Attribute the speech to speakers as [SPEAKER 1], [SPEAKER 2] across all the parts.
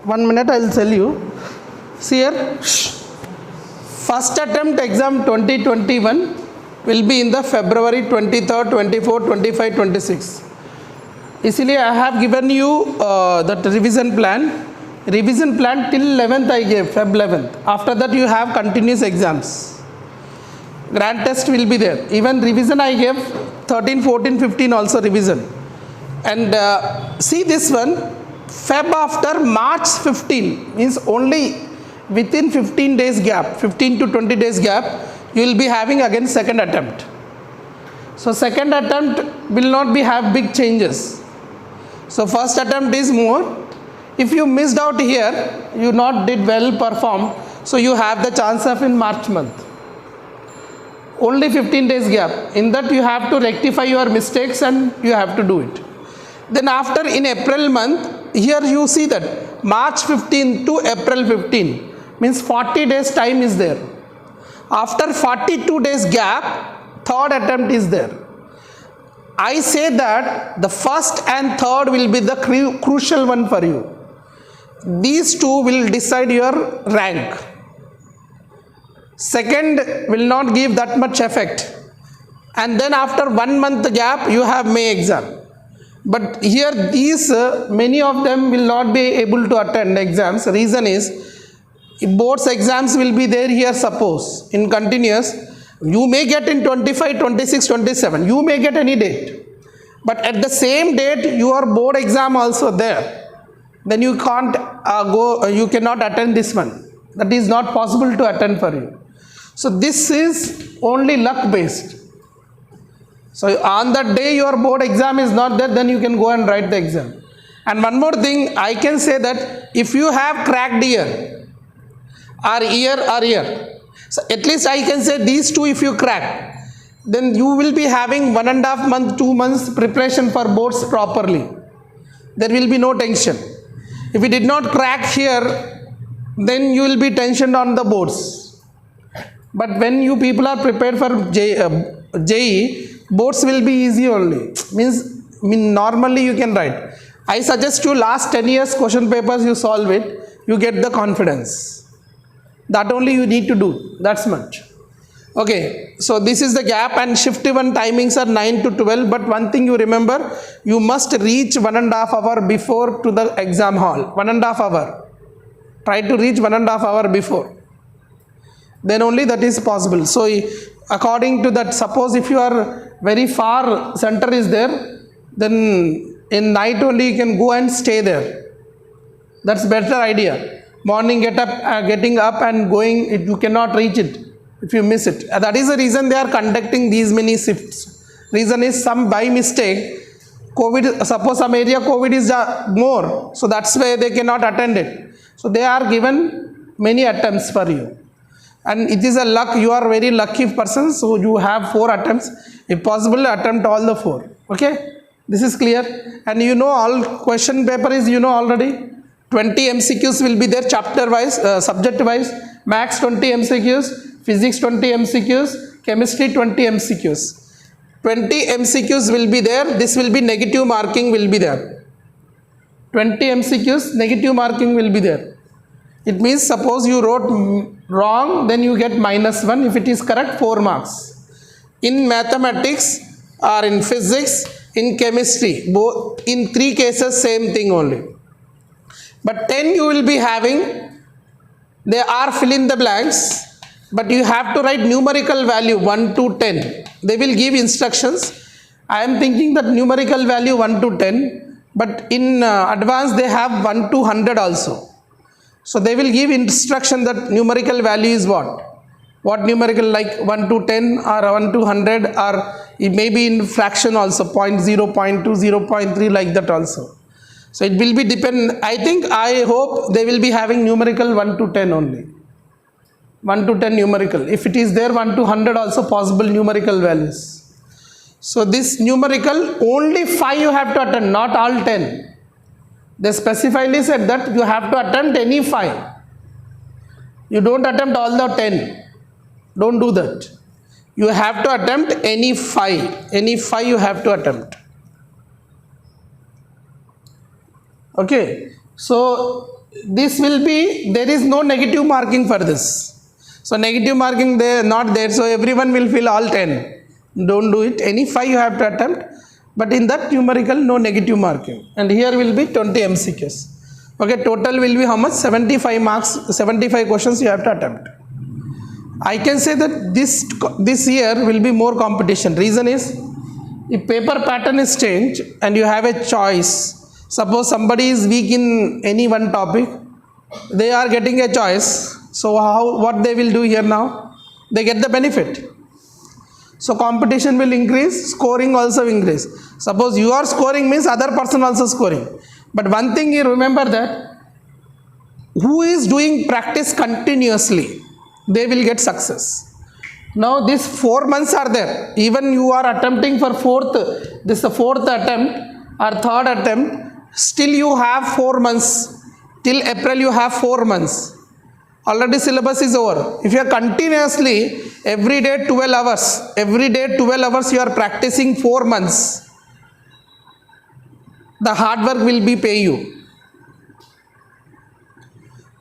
[SPEAKER 1] 1 minute, I will tell you. See here, first attempt exam 2021 will be in the February 23rd, 24th, 25, 26. Easily I have given you that revision plan. Revision plan till 11th I gave, Feb 11th. After that you have continuous exams. Grand test will be there. Even revision I gave 13, 14, 15 also revision. And see this one, Feb after March 15 means only within 15 days gap, 15 to 20 days gap, you will be having again second attempt. So second attempt will not be have big changes. So first attempt is more. If you missed out here, you not did well performed, so you have the chance of in March month. Only 15 days gap. In that you have to rectify your mistakes and you have to do it. Then after in April month, here you see that March 15 to April 15 means 40 days time is there. After 42 days gap, third attempt is there. I say that the first and third will be the crucial one for you. These two will decide your rank. Second will not give that much effect. And then after 1 month gap, you have May exam. But here these, many of them will not be able to attend exams. Reason is, boards exams will be there here suppose, in continuous. You may get in 25, 26, 27. You may get any date. But at the same date, your board exam also there. Then you can't you cannot attend this one. That is not possible to attend for you. So this is only luck based. So on that day your board exam is not there, then you can go and write the exam. And one more thing, I can say that if you have cracked year, so at least I can say these two if you crack, then you will be having 1.5 months, 2 months preparation for boards properly. There will be no tension. If you did not crack here, then you will be tensioned on the boards. But when you people are prepared for JEE, boards will be easy only. Means normally you can write. I suggest you last 10 years question papers you solve it, you get the confidence. That only you need to do, that's much. Okay, so this is the gap and shift one timings are 9 to 12, but one thing you remember, you must reach 1.5 hour before to the exam hall, 1.5 hour. Try to reach 1.5 hour before. Then only that is possible. So according to that, suppose if you are very far, center is there, then in night only you can go and stay there. That's better idea. Morning getting up and going, you cannot reach it if you miss it. That is the reason they are conducting these many shifts. Reason is some by mistake, COVID, suppose some area COVID is more, so that's why they cannot attend it. So they are given many attempts for you. And it is a luck, you are very lucky person, so you have 4 attempts. If possible, attempt all the 4. Okay, this is clear. And you know all question paper is already. 20 MCQs will be there chapter wise, subject wise, max 20 MCQs, physics 20 MCQs, chemistry 20 MCQs. 20 MCQs will be there, this will be negative marking will be there. 20 MCQs, negative marking will be there. It means suppose you wrote wrong, then you get -1. If it is correct, 4 marks. In mathematics or in physics, in chemistry, both in 3 cases same thing only. But 10 you will be having, they are fill in the blanks, but you have to write numerical value 1 to 10. They will give instructions. I am thinking that numerical value 1 to 10, but in advance they have 1 to 100 also. So they will give instruction that numerical value is what numerical, like 1 to 10 or 1 to 100, or it may be in fraction also, 0.0, 0.2, 0.3, like that also. So it will be depend, I hope they will be having numerical 1 to 10 only. 1 to 10 numerical. If it is there 1 to 100 also possible numerical values. So this numerical, only 5 you have to attend, not all 10. They specifically said that you have to attempt any 5. You don't attempt all the 10. Don't do that. You have to attempt any 5. Any 5 you have to attempt. Okay. So this will be, there is no negative marking for this. So negative marking there not there, so everyone will fill all 10. Don't do it. Any 5 you have to attempt, but in that numerical no negative marking. And here will be 20 MCQs. Okay, total will be how much? 75 marks, 75 questions you have to attempt. I can say that this year will be more competition. Reason is, if paper pattern is changed and you have a choice, suppose somebody is weak in any one topic, they are getting a choice. So what they will do here now? They get the benefit. So competition will increase, scoring also increase. Suppose you are scoring means other person also scoring. But one thing you remember that, who is doing practice continuously, they will get success. Now these 4 months are there. Even you are attempting for this is the 4th attempt or 3rd attempt, still you have 4 months. Till April you have 4 months. Already syllabus is over. If you are continuously every day 12 hours you are practicing 4 months, the hard work will be pay you.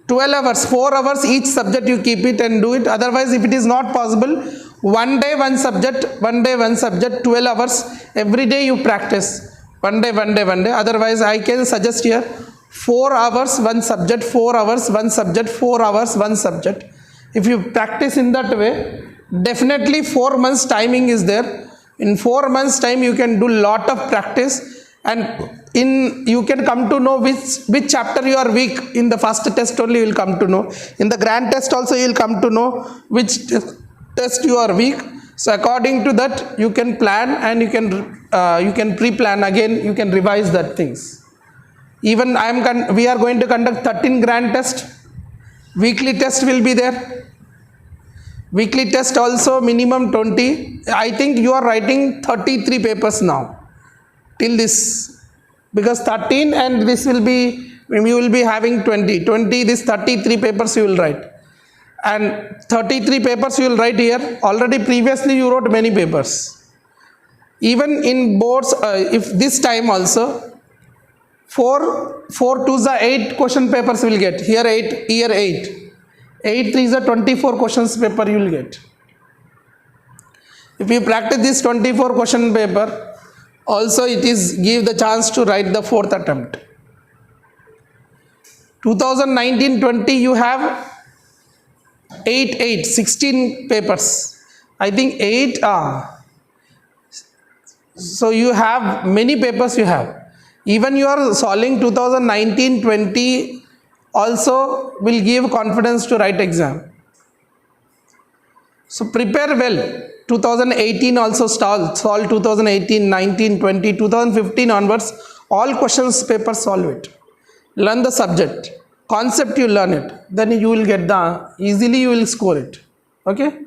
[SPEAKER 1] 12 hours, 4 hours each subject you keep it and do it. Otherwise, if it is not possible, one day one subject, 12 hours, every day you practice. One day. Otherwise, I can suggest here 4 hours, one subject, 4 hours, one subject, 4 hours, one subject. If you practice in that way, definitely 4 months timing is there. In 4 months time, you can do lot of practice. And you can come to know which chapter you are weak. In the first test only you will come to know. In the grand test also you will come to know which test you are weak. So according to that you can plan, and you can pre-plan again. You can revise that things. Even we are going to conduct 13 grand test. Weekly test will be there. Weekly test also minimum 20. I think you are writing 33 papers now. Till this, because 13 and this will be, you will be having 20, this 33 papers you will write, and 33 papers you will write here. Already previously you wrote many papers. Even in boards, if this time also 4 2s are 8 question papers will get here. 8 3s are 24 questions paper you will get. If you practice this 24 question paper, also it is give the chance to write the 4th attempt. 2019-20 you have 16 papers. I think 8 so you have many papers you have. Even you are solving 2019-20 also will give confidence to write exam. So prepare well. 2018 also solve 2018, 19, 20, 2015 onwards, all questions paper solve it. Learn the subject, concept you learn it, then you will get easily you will score it. Okay.